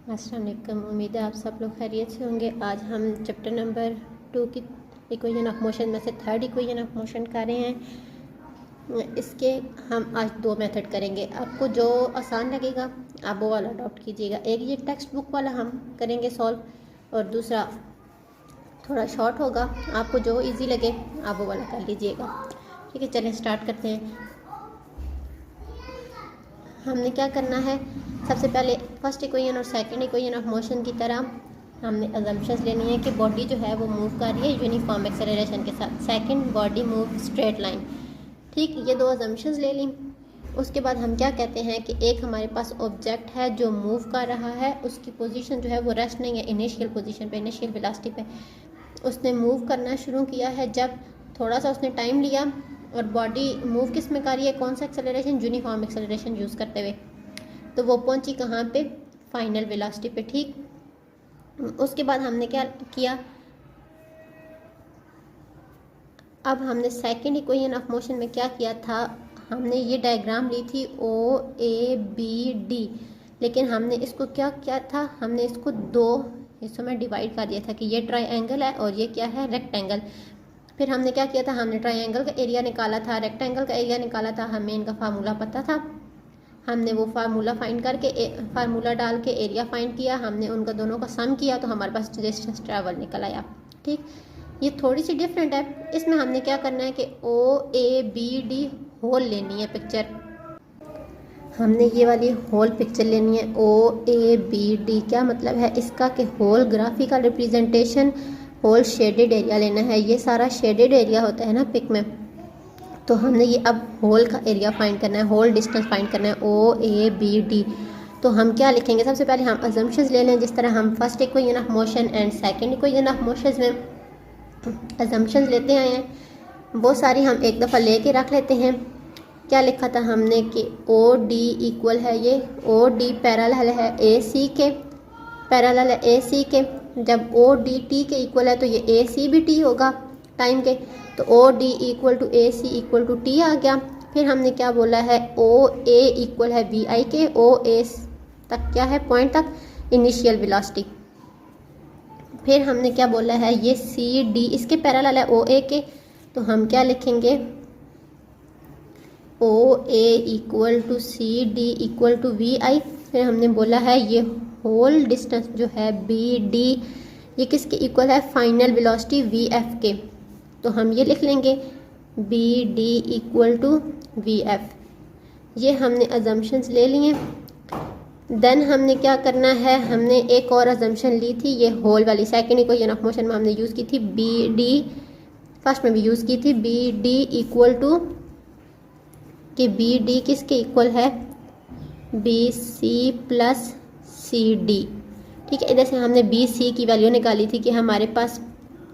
अस्सलाम वालेकुम। उम्मीद है आप सब लोग खैरियत से होंगे। आज हम चैप्टर नंबर 2 की इक्वेशन ऑफ मोशन में से थर्ड इक्वेशन ऑफ मोशन कर रहे हैं। इसके हम आज दो मेथड करेंगे। आपको जो आसान लगेगा आप वो वाला अडॉप्ट कीजिएगा। एक ये टेक्स्ट बुक वाला हम करेंगे सॉल्व, और दूसरा थोड़ा शॉर्ट होगा, आपको जो इजी लगे आप वो वाला कर लीजिएगा। ठीक है, चलें स्टार्ट करते हैं। हमने क्या करना है, सबसे पहले फर्स्ट इक्वेशन और सेकंड इक्वेशन ऑफ मोशन की तरह हमने अजम्पशंस लेनी है कि बॉडी जो है वो मूव कर रही है यूनिफॉर्म एक्सेलरेशन के साथ। Second, body move straight line. ठीक, ये दो अजम्पशंस ले ली। उसके बाद हम क्या कहते हैं कि एक हमारे पास ऑब्जेक्ट है जो मूव कर रहा है, उसकी पोजीशन जो है वो रेस्ट नहीं है, इनिशियल पोजीशन पे, इनिशियल वेलोसिटी पे उसने मूव करना शुरू किया है। जब थोड़ा सा उसने टाइम लिया और बॉडी मूव किस में कर रही है, कौन सा एक्सेलरेशन, यूनिफॉर्म एक्सेलरेशन यूज़ करते हुए, तो वो पहुंची कहाँ पे, फाइनल वेलोसिटी पे। ठीक, उसके बाद हमने क्या किया, अब हमने सेकंड इक्वेशन ऑफ मोशन में क्या किया था, हमने ये डायग्राम ली थी OABD, लेकिन हमने इसको क्या किया था, हमने इसको दो हिस्सों में डिवाइड कर दिया था कि ये ट्रायंगल है और ये क्या है, रेक्टेंगल। फिर हमने क्या किया था, हमने ट्रायंगल का एरिया निकाला था, रेक्टेंगल का एरिया निकाला था, हमें इनका फार्मूला पता था, हमने वो फार्मूला फाइंड करके फार्मूला डाल के एरिया फाइंड किया, हमने उनका दोनों का सम किया तो हमारे पास डिस्टेंस ट्रैवल निकल आया। ठीक, ये थोड़ी सी डिफरेंट है। इसमें हमने क्या करना है कि OABD होल लेनी है पिक्चर, हमने ये वाली होल पिक्चर लेनी है। OABD क्या मतलब है इसका कि whole graphical representation, whole shaded area लेना है। ये सारा शेडेड एरिया होता है ना पिक में, तो हमने ये अब होल का एरिया फाइंड करना है, होल डिस्टेंस फाइंड करना है, OABD। तो हम क्या लिखेंगे, सबसे पहले हम अजम्पशंस ले लें, जिस तरह हम first equation of motion and second equation of motion में अजम्पशंस लेते आए हैं, वो सारी हम एक दफ़ा लेके रख लेते हैं। क्या लिखा था हमने कि OD इक्वल है, ये OD पैरेलल है AC के, पैरेलल है AC के। जब OD T के इक्वल है तो ये AC भी T होगा टाइम के, तो OD equal to AC equal to T आ गया। फिर हमने क्या बोला है, OA इक्वल है VI के, OA तक क्या है, पॉइंट तक इनिशियल वेलोसिटी। फिर हमने क्या बोला है, ये CD इसके पैरेलल है OA के, तो हम क्या लिखेंगे, OA equal to CD equal to VI। फिर हमने बोला है ये होल डिस्टेंस जो है BD, ये किसके इक्वल है, फाइनल वेलोसिटी VF के, तो हम ये लिख लेंगे BD इक्वल टू VF। ये हमने अजम्पशंस ले लिए। देन हमने क्या करना है, हमने एक और अजम्पशन ली थी, ये होल वाली सेकंड इक्वेशन ऑफ मोशन में हमने यूज़ की थी BD, फर्स्ट में भी यूज़ की थी BD इक्वल टू कि BD किसके इक्वल है, BC प्लस CD। ठीक है, इधर से हमने BC की वैल्यू निकाली थी कि हमारे पास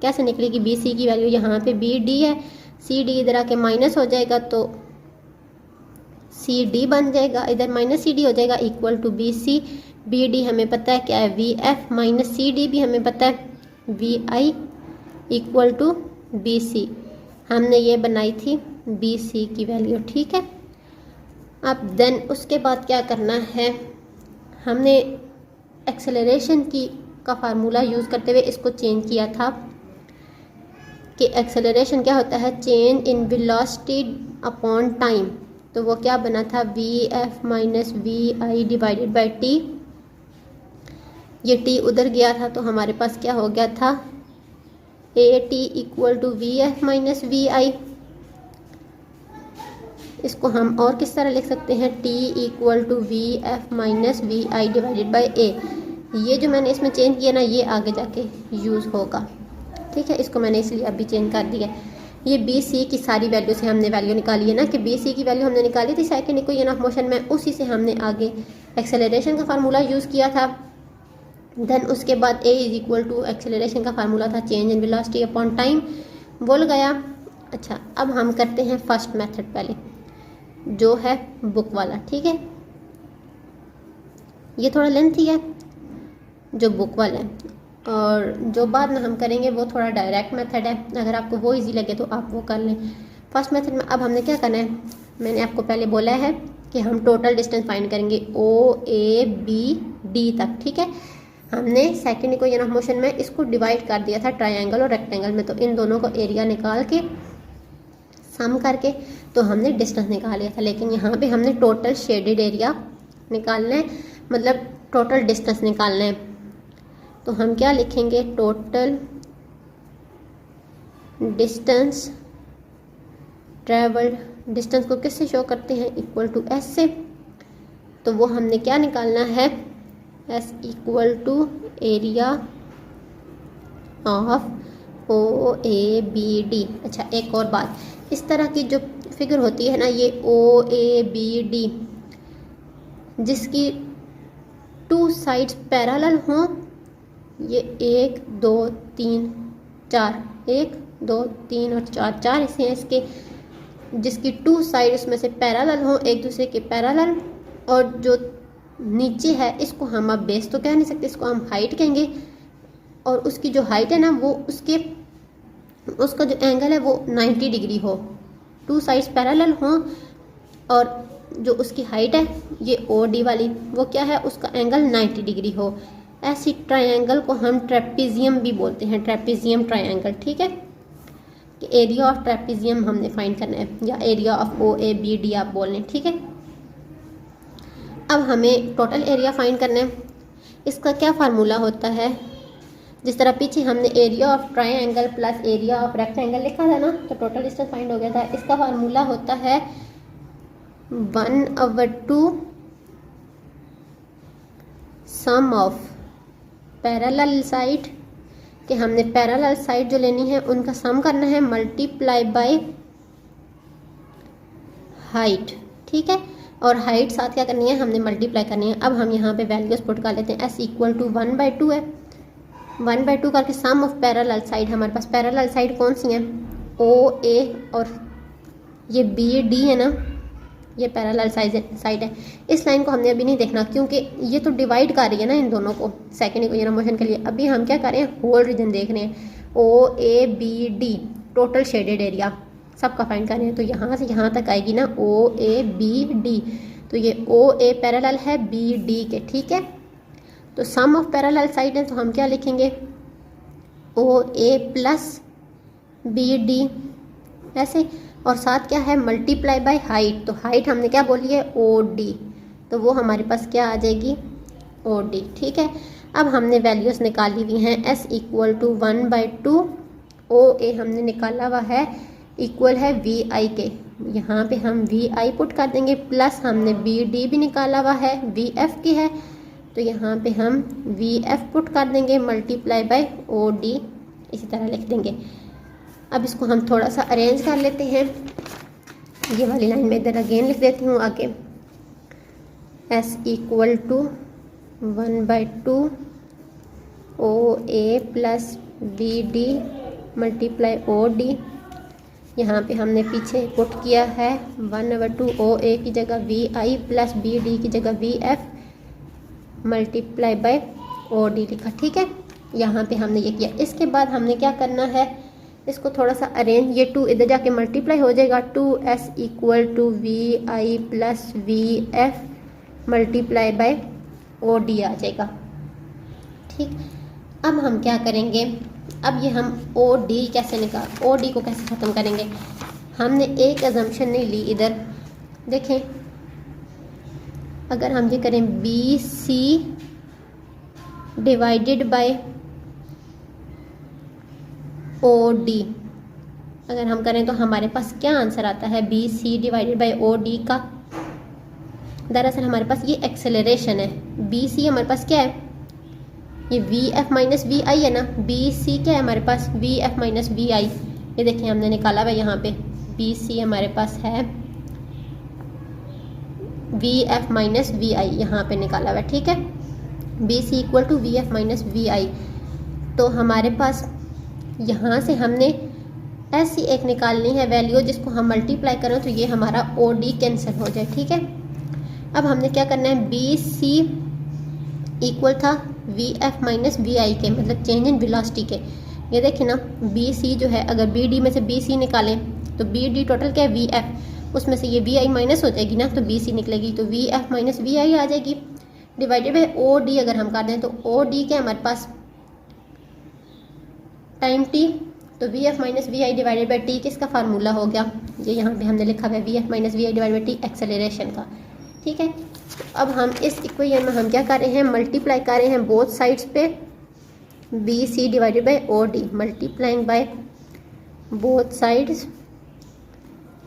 कैसे निकलेगी BC की वैल्यू, यहाँ पे BD है, CD इधर आके माइनस हो जाएगा तो CD बन जाएगा, इधर माइनस CD हो जाएगा, इक्वल टू BC। BD हमें पता है क्या है, VF माइनस CD भी हमें पता है, VI इक्वल टू BC। हमने ये बनाई थी BC की वैल्यू। ठीक है, अब देन उसके बाद क्या करना है, हमने एक्सेलरेशन की का फार्मूला यूज़ करते हुए इसको चेंज किया था कि एक्सेलरेशन क्या होता है, change in velocity upon time. तो वो क्या बना था, VF minus VI divided by T। ये T उधर गया था तो हमारे पास क्या हो गया था, AT equal to VF minus VI। इसको हम और किस तरह लिख सकते हैं, T equal to VF minus VI divided by A। ये जो मैंने इसमें चेंज किया ना, ये आगे जाके यूज़ होगा। ठीक है, इसको मैंने इसलिए अभी चेंज कर दिया। ये BC की सारी वैल्यू से हमने वैल्यू निकाली है ना, कि BC की वैल्यू हमने निकाली थी सेकंड इक्वेशन ऑफ मोशन में, उसी से हमने आगे एक्सेलरेशन का फार्मूला यूज़ किया था। देन उसके बाद A is equal to acceleration का फार्मूला था change in velocity upon time, बोल गया। अच्छा, अब हम करते हैं फर्स्ट मेथड पहले, जो है बुक वाला। ठीक है, ये थोड़ा लेंथी है जो बुक वाला है, और जो बाद में हम करेंगे वो थोड़ा डायरेक्ट मेथड है, अगर आपको वो इजी लगे तो आप वो कर लें। फर्स्ट मेथड में अब हमने क्या करना है, मैंने आपको पहले बोला है कि हम टोटल डिस्टेंस फाइंड करेंगे OABD तक। ठीक है, हमने सेकंड इक्वेशन ऑफ मोशन में इसको डिवाइड कर दिया था ट्रायंगल और रेक्टेंगल में, तो इन दोनों को एरिया निकाल के सम करके तो हमने डिस्टेंस निकाल लिया था। लेकिन यहाँ पे हमने टोटल शेडेड एरिया निकालना है, मतलब टोटल डिस्टेंस निकालना है। तो हम क्या लिखेंगे, टोटल डिस्टेंस ट्रैवल्ड, डिस्टेंस को किससे शो करते हैं, इक्वल टू एस से। तो वो हमने क्या निकालना है, S equal to area of OABD। अच्छा, एक और बात, इस तरह की जो फिगर होती है ना, ये OABD जिसकी टू साइड्स पैरेलल हों, ये 1 2 3 4, 1 2 3 और 4, 4 हिस्से हैं इसके, जिसकी टू साइड उसमें से पैरेलल हो, एक दूसरे के पैरेलल, और जो नीचे है इसको हम अब बेस तो कह नहीं सकते, इसको हम हाइट कहेंगे, और उसकी जो हाइट है ना वो उसका जो एंगल है वो 90 डिग्री हो, टू साइड्स पैरेलल हो, और जो उसकी हाइट है ये OD वाली वो क्या है, उसका एंगल 90 डिग्री हो। ऐसी ट्रायंगल को हम ट्रेपेजियम भी बोलते हैं, ट्रेपेजियम ट्रायंगल। ठीक है, कि एरिया ऑफ ट्रेपेजियम हमने फाइंड करना है, या एरिया ऑफ OABD आप बोल लें। ठीक है, अब हमें टोटल एरिया फाइंड करना है। इसका क्या फार्मूला होता है, जिस तरह पीछे हमने area of triangle plus area of rectangle लिखा था ना, तो टोटल डिस्टेंस फाइंड हो गया था। इसका फार्मूला होता है 1/2 सम ऑफ पैरेलल साइड, कि हमने पैरेलल साइड जो लेनी है उनका सम करना है, मल्टीप्लाई बाय हाइट। ठीक है, और हाइट साथ क्या करनी है, हमने मल्टीप्लाई करनी है। अब हम यहाँ पे वैल्यूज पुट कर लेते हैं, एस इक्वल टू 1/2 है, 1/2 करके सम ऑफ पैरेलल साइड, हमारे पास पैरेलल साइड कौन सी हैं, OA और ये BD है ना, ये पैरेलल साइड है। इस लाइन को हमने अभी नहीं देखना क्योंकि ये तो डिवाइड कर रही है ना इन दोनों को सेकंड इक्वेशन ऑफ मोशन के लिए। अभी हम क्या कर रहे हैं, होल रीजन देख रहे हैं, OABD टोटल शेडेड एरिया सबका फाइंड कर रहे हैं। तो यहाँ से यहाँ तक आएगी ना OABD, तो ये OA पैरेलल है BD के। ठीक है, तो सम ऑफ पैरेलल साइड है, तो हम क्या लिखेंगे, OA प्लस BD ऐसे, और साथ क्या है, मल्टीप्लाई बाय हाइट। तो हाइट हमने क्या बोली है, OD, तो वो हमारे पास क्या आ जाएगी, OD। ठीक है, अब हमने वैल्यूज़ निकाली हुई हैं, S इक्वल टू 1/2, OA हमने निकाला हुआ है इक्वल है VI के, यहाँ पे हम VI पुट कर देंगे, प्लस हमने BD भी निकाला हुआ है VF की है, तो यहाँ पे हम VF पुट कर देंगे, मल्टीप्लाई बाय OD इसी तरह लिख देंगे। अब इसको हम थोड़ा सा अरेंज कर लेते हैं, ये वाली लाइन में इधर अगेन लिख देती हूँ आगे, S equal to 1/2 OA plus BD multiply OD। यहाँ पे हमने पीछे पुट किया है 1/2 OA की जगह VI प्लस BD की जगह VF मल्टीप्लाई बाय OD लिखा। ठीक है, यहाँ पे हमने ये किया। इसके बाद हमने क्या करना है, इसको थोड़ा सा अरेंज, ये 2 इधर जाके मल्टीप्लाई हो जाएगा, 2S equal to VI plus VF multiply by OD आ जाएगा। ठीक, अब हम क्या करेंगे, अब ये हम OD कैसे OD को कैसे ख़त्म करेंगे। हमने एक अजम्पशन नहीं ली, इधर देखें, अगर हम ये करें BC डिवाइडेड बाय OD, अगर हम करें तो हमारे पास क्या आंसर आता है, BC डिवाइडेड बाय OD का। दरअसल हमारे पास ये एक्सेलरेशन है, BC हमारे पास क्या है, ये VF माइनस VI है ना, BC क्या है हमारे पास, VF माइनस VI। ये देखिए हमने निकाला हुआ यहाँ पे, BC हमारे पास है VF माइनस VI, यहाँ पे निकाला हुआ है। ठीक है, BC equal to VF minus VI। तो हमारे पास यहाँ से हमने ऐसी एक निकालनी है वैल्यू जिसको हम मल्टीप्लाई करें तो ये हमारा OD कैंसिल हो जाए। ठीक है, अब हमने क्या करना है, BC इक्वल था VF माइनस VI के, मतलब चेंज इन वेलोसिटी के। ये देखें ना, BC जो है, अगर BD में से BC निकालें तो BD टोटल क्या है VF, उसमें से ये वी आई माइनस हो जाएगी ना, तो बी सी निकलेगी, तो V F minus we i आ जाएगी। डिवाइडेड बाई ओ डी अगर हम कर दें तो ओ डी क्या हमारे पास टाइम टी, तो V F minus we I divided by T किसका फार्मूला हो गया, ये यहाँ पे हमने लिखा हुआ है V F minus we I divided by T acceleration का। ठीक है, अब हम इस इक्वेशन में हम क्या कर रहे हैं, मल्टीप्लाई कर रहे हैं बोथ साइड्स पे B C divided by O D, multiplying by both sides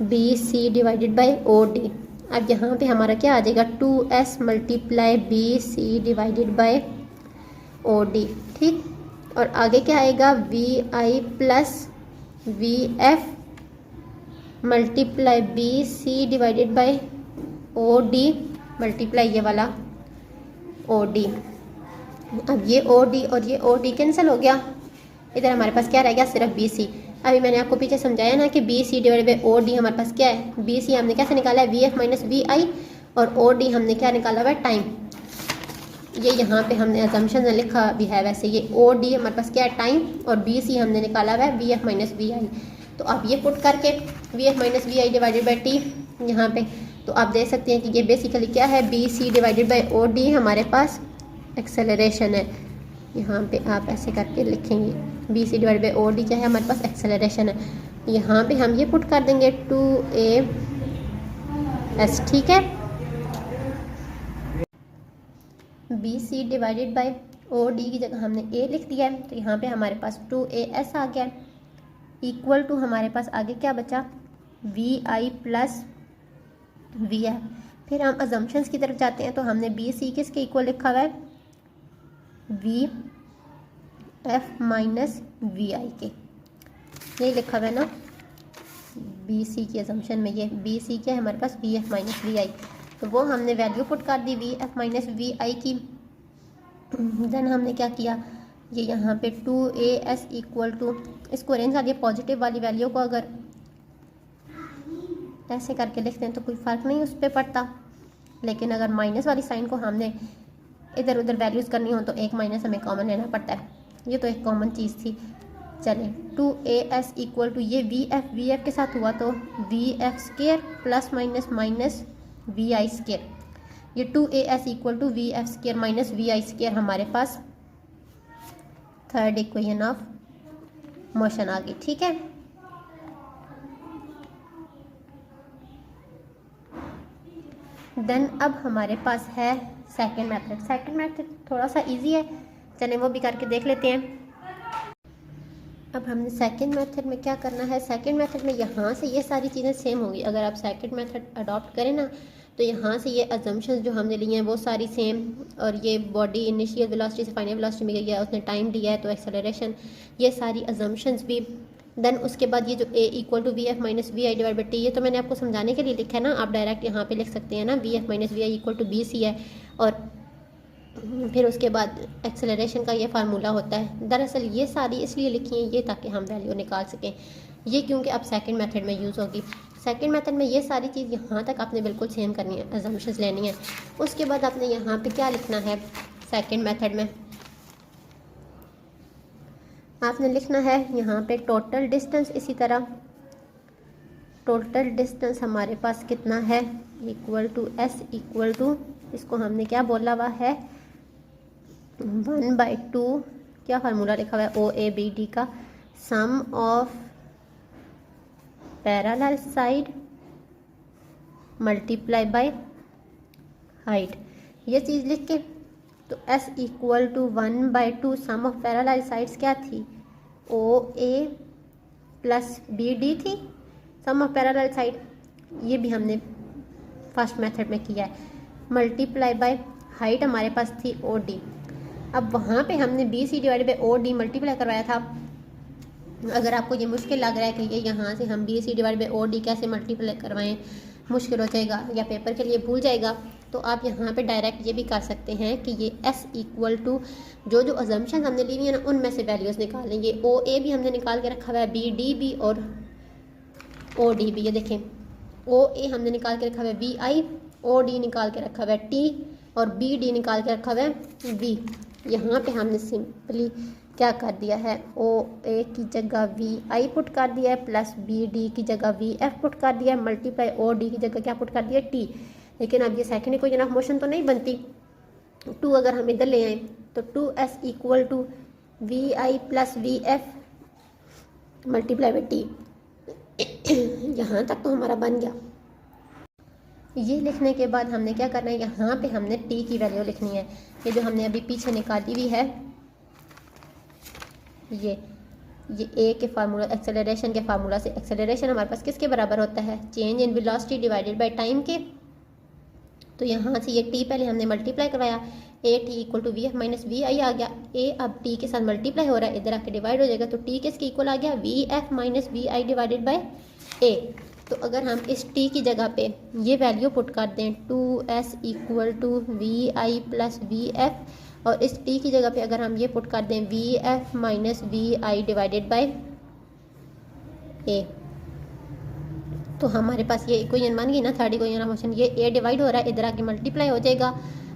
B C divided by O D. अब यहाँ पे हमारा क्या आ जाएगा 2s multiply B C divided by O D. ठीक, और आगे क्या आएगा V I plus we F multiply B C divided by O D multiply ये वाला ओ डी। अब ये ओ डी और ये ओ डी कैंसिल हो गया, इधर हमारे पास क्या रह गया सिर्फ बी सी। अभी मैंने आपको पीछे समझाया ना कि B C divided by O D हमारे पास क्या है, बी सी हमने कैसे निकाला है वी एफ माइनस वी आई, और ओ डी हमने क्या निकाला हुआ है टाइम। ये यहाँ पे हमने अजम्पशन में लिखा भी है, वैसे ये ओ डी हमारे पास क्या है टाइम, और बी सी हमने निकाला हुआ है वी एफ माइनस वी आई। तो आप ये पुट करके V F minus we I divided by T यहाँ पे, तो आप देख सकते हैं कि ये बेसिकली क्या है B C divided by O D हमारे पास एक्सेलरेशन है। यहाँ पे आप ऐसे करके लिखेंगे B C divided by O D क्या है हमारे पास एक्सेलरेशन है। यहाँ पे हम ये पुट कर देंगे 2as। ठीक है, B C divided by O D की जगह हमने ए लिख दिया है, तो यहाँ पे हमारे पास 2as आ गया, इक्वल टू हमारे पास आगे क्या बचा V I plus we F. फिर हम अजम्पशंस की तरफ जाते हैं, तो हमने बी सी किसके इक्वल लिखा हुआ है वी एफ माइनस वी आई के, यही लिखा हुआ है ना बी सी की अजम्पशन में, ये बी सी क्या है हमारे पास वी एफ माइनस वी आई, तो वो हमने वैल्यू पुट कर दी वी एफ माइनस वी आई की। देन हमने क्या किया, ये यहाँ पे 2as इक्वल टू, इसको रेंज आ गया पॉजिटिव वाली वैल्यू को अगर ऐसे करके लिखते हैं तो कोई फ़र्क नहीं उस पर पड़ता, लेकिन अगर माइनस वाली साइन को हमने इधर उधर वैल्यूज़ करनी हो तो एक माइनस हमें कॉमन लेना पड़ता है, ये तो एक कॉमन चीज़ थी। चलें 2as इक्वल टू ये वी एफ के साथ हुआ तो V F square plus minus minus we I square, ये 2as equal to we F square minus we I square हमारे पास थर्ड इक्वेशन ऑफ मोशन आ गई। ठीक है, देन अब हमारे पास है सेकंड मेथड। सेकंड मेथड थोड़ा सा इजी है, चलें वो भी करके देख लेते हैं। अब हमने सेकंड मेथड में क्या करना है, सेकंड मेथड में यहाँ से ये सारी चीज़ें सेम होंगी। अगर आप सेकंड मेथड अडॉप्ट करें ना तो यहाँ से ये अजम्पशंस जो हमने लिए हैं वो सारी सेम, और ये बॉडी इनिशियल वेलोसिटी से फाइनल वेलोसिटी में गई है, उसने टाइम दिया है तो एक्सेलरेशन, ये सारी अजम्पशंस भी। देन उसके बाद ये जो a equal to V F minus we I divide by T, ये तो मैंने आपको समझाने के लिए लिखा है ना, आप डायरेक्ट यहाँ पे लिख सकते हैं ना V F minus we I equal to B C है, और फिर उसके बाद एक्सेलरेशन का ये फार्मूला होता है। दरअसल ये सारी इसलिए लिखी हैं ये ताकि हम वैल्यू निकाल सकें, ये क्योंकि अब सेकंड मेथड में यूज़ होगी। सेकंड मेथड में ये सारी चीज़ यहाँ तक आपने बिल्कुल सेम करनी है, अजम्पशंस लेनी है। उसके बाद आपने यहाँ पे क्या लिखना है, सेकंड मेथड में आपने लिखना है यहाँ पे टोटल डिस्टेंस, इसी तरह टोटल डिस्टेंस हमारे पास कितना है equal to S equal to, इसको हमने क्या बोला हुआ है 1/2, क्या फार्मूला लिखा हुआ है ओ ए बी डी का, sum of parallel side multiply by height. ये चीज़ लिख के तो s equal to 1/2 sum of parallel sides क्या थी O A plus B D थी, सम ऑफ पैरेलल साइड, ये भी हमने फर्स्ट मेथड में किया है, मल्टीप्लाई बाय हाइट हमारे पास थी ओ डी। अब वहाँ पे हमने B C divided by O D multiply करवाया था। अगर आपको ये मुश्किल लग रहा है कि ये यहाँ से हम B C divide by O D कैसे मल्टीप्लाई करवाएं, मुश्किल हो जाएगा या पेपर के लिए भूल जाएगा, तो आप यहाँ पे डायरेक्ट ये भी कर सकते हैं कि ये s इक्वल टू जो जो अजम्पशन हमने ली हुई है ना उनमें से वैल्यूज़ निकाल लेंगे। ओ ए भी हमने निकाल के रखा हुआ है, बी डी भी और ओ डी भी। ये देखें ओ ए हमने निकाल के रखा हुआ है वी आई, ओ डी निकाल के रखा हुआ है टी, और बी डी निकाल के रखा हुआ है वी। यहाँ पे हमने सिंपली क्या कर दिया है, ओ ए की जगह वी आई पुट कर दिया है, प्लस बी डी की जगह वी एफ पुट कर दिया है, मल्टीप्लाई ओ डी की जगह क्या पुट कर दिया है, टी। लेकिन अब ये सेकेंड इक्वेशन ऑफ मोशन तो नहीं बनती। टू अगर हम इधर ले आए तो 2s equal to we I plus we F multiply by T. यहाँ तक तो हमारा बन गया। ये लिखने के बाद हमने क्या करना है, यहाँ पे हमने टी की वैल्यू लिखनी है। ये जो हमने अभी पीछे निकाली हुई है, ये ए के फार्मूला, एक्सेलरेशन के फार्मूला से एक्सेलरेशन हमारे पास किसके बराबर होता है, change in velocity divided by time के। तो यहाँ से ये टी पहले हमने मल्टीप्लाई करवाया, a t equal to V F minus we i आ गया। ए अब टी के साथ मल्टीप्लाई हो रहा है, इधर आके डिवाइड हो जाएगा, तो टी किसके इक्वल आ गया, v F minus we I divided by a. तो अगर हम इस टी की जगह पे ये वैल्यू पुट कर दें 2s equal to we I plus we F, और इस टी की जगह पे अगर हम ये पुट कर दें v F minus we I divided by a, तो हमारे पास ये इक्वेशन बन गई ना, थर्ड इक्वेशन ऑफ मोशन। ये ए डिवाइड हो रहा है, इधर आके मल्टीप्लाई हो जाएगा,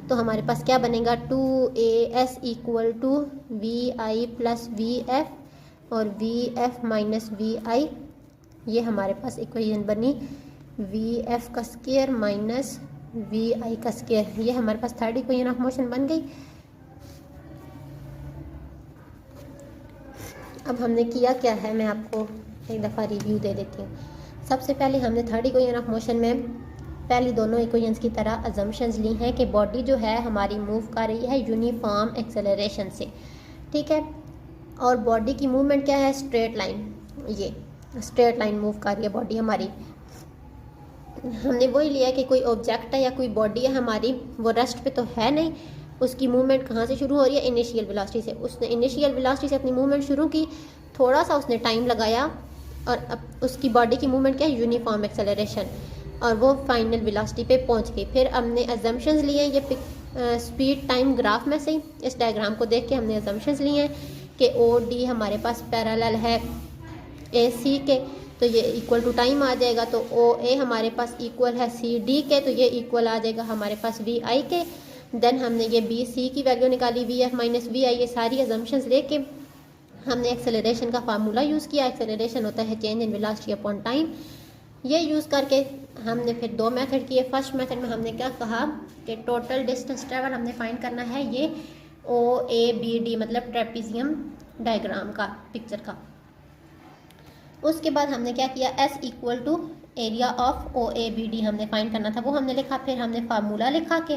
तो हमारे पास क्या बनेगा, 2as equal to we I plus we F और V F minus we I. ये हमारे पास इक्वेशन बनी वी एफ का स्क्वायर माइनस वी आई का स्क्वायर। ये हमारे पास थर्ड इक्वेशन ऑफ मोशन बन गई। अब हमने किया क्या है, मैं आपको एक दफ़ा रिव्यू दे देती हूँ। सबसे पहले हमने थर्ड इक्वेशन ऑफ मोशन में पहली दोनों इक्वेशंस की तरह अजम्पशंस ली हैं कि बॉडी जो है हमारी मूव कर रही है यूनिफॉर्म एक्सेलरेशन से, ठीक है, और बॉडी की मूवमेंट क्या है, स्ट्रेट लाइन, ये स्ट्रेट लाइन मूव कर रही है बॉडी हमारी। हमने वही लिया कि कोई ऑब्जेक्ट है या कोई बॉडी है हमारी, वो रेस्ट पे तो है नहीं, उसकी मूवमेंट कहाँ से शुरू हो रही है, इनिशियल वेलोसिटी से। उसने इनिशियल वेलोसिटी से अपनी मूवमेंट शुरू की, थोड़ा सा उसने टाइम लगाया, और अब उसकी बॉडी की मूवमेंट क्या है, यूनिफॉर्म एक्सेलरेशन, और वो फाइनल वेलोसिटी पे पहुंच गई। फिर हमने अजम्पशंस लिए ये स्पीड टाइम ग्राफ में से, इस डायग्राम को देख के हमने अजम्पशंस लिए हैं कि ओ डी हमारे पास पैरेलल है ए सी के, तो ये इक्वल टू टाइम आ जाएगा। तो ओ ए हमारे पास इक्वल है सी डी के, तो ये इक्वल आ जाएगा हमारे पास वी आई के। देन हमने ये बी सी की वैल्यू निकाली, V F minus we I. ये सारी अजम्पशंस लेके हमने एक्सेलरेशन का फार्मूला यूज़ किया। एक्सेलरेशन होता है change in velocity upon time. ये यूज़ करके हमने फिर दो मेथड किए। फर्स्ट मेथड में हमने क्या कहा कि टोटल डिस्टेंस ट्रेवल हमने फाइंड करना है, ये ओ ए बी डी मतलब ट्रेपीजियम डायग्राम का, पिक्चर का। उसके बाद हमने क्या किया, S equal to area of O A B D हमने फाइंड करना था, वो हमने लिखा। फिर हमने फार्मूला लिखा कि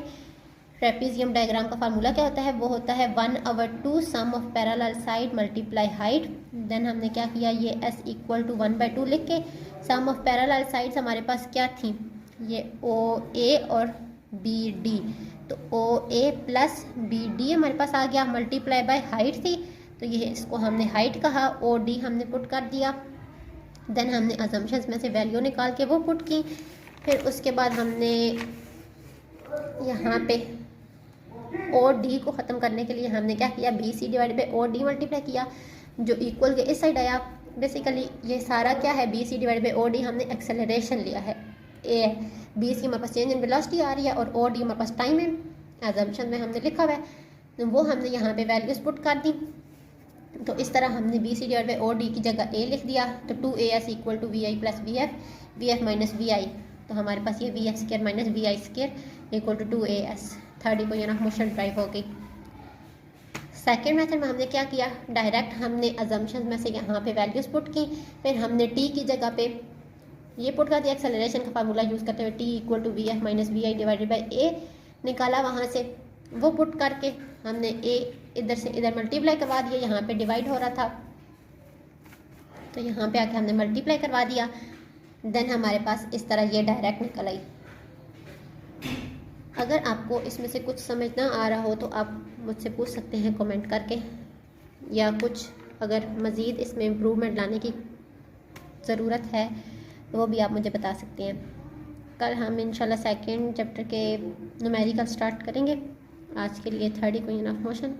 ट्रेपीजियम डायग्राम का फार्मूला क्या होता है, वो होता है 1/2 sum of parallel side multiply height. Then हमने क्या किया, ये एस इक्वल टू 1/2 लिख के सम ऑफ पैरेलल साइड्स हमारे पास क्या थी, ये ओ ए और बी डी, तो ओ ए प्लस बी डी हमारे पास आ गया, मल्टीप्लाई बाय हाइट थी, तो ये इसको हमने हाइट कहा, ओ डी हमने पुट कर दिया। देन हमने अजम्पशंस में से वैल्यू निकाल के वो पुट की। फिर उसके बाद हमने यहाँ पे ओ डी को ख़त्म करने के लिए हमने क्या किया, B C divide by O D multiply किया, जो इक्वल के इस साइड आया। बेसिकली ये सारा क्या है, B C divide by O D हमने एक्सेलरेशन लिया है। ए बी सी हमारे पास चेंज इन वेलोसिटी आ रही है और ओ डी हमारे पास टाइम है, एजम्पशन में हमने लिखा हुआ है, तो वो हमने यहाँ पे वैल्यूज पुट कर दी। तो इस तरह हमने B C divide by O D की जगह ए लिख दिया, तो 2as equal to we I plus V F minus we आई, तो हमारे पास ये we f square minus we i square equal to 2as। Third equation of motion derive हो गई। सेकेंड मेथड में हमने क्या किया, डायरेक्ट हमने अजम्पशन में से यहाँ पे वैल्यूज पुट की। फिर हमने टी की जगह पे ये पुट कर दिया, एक्सेलरेशन का फार्मूला यूज़ करते हुए t equal to V F minus we I divided by a निकाला, वहाँ से वो पुट करके हमने ए इधर से इधर मल्टीप्लाई करवा दिया, यहाँ पे डिवाइड हो रहा था तो यहाँ पे आके हमने मल्टीप्लाई करवा दिया। देन हमारे पास इस तरह ये डायरेक्ट निकल आई। अगर आपको इसमें से कुछ समझ ना आ रहा हो तो आप मुझसे पूछ सकते हैं कमेंट करके, या कुछ अगर मज़ीद इसमें इम्प्रूवमेंट लाने की ज़रूरत है तो वो भी आप मुझे बता सकते हैं। कल हम इंशाल्लाह सेकंड चैप्टर के न्यूमेरिकल स्टार्ट करेंगे। आज के लिए थर्ड इक्वेशन ऑफ मोशन।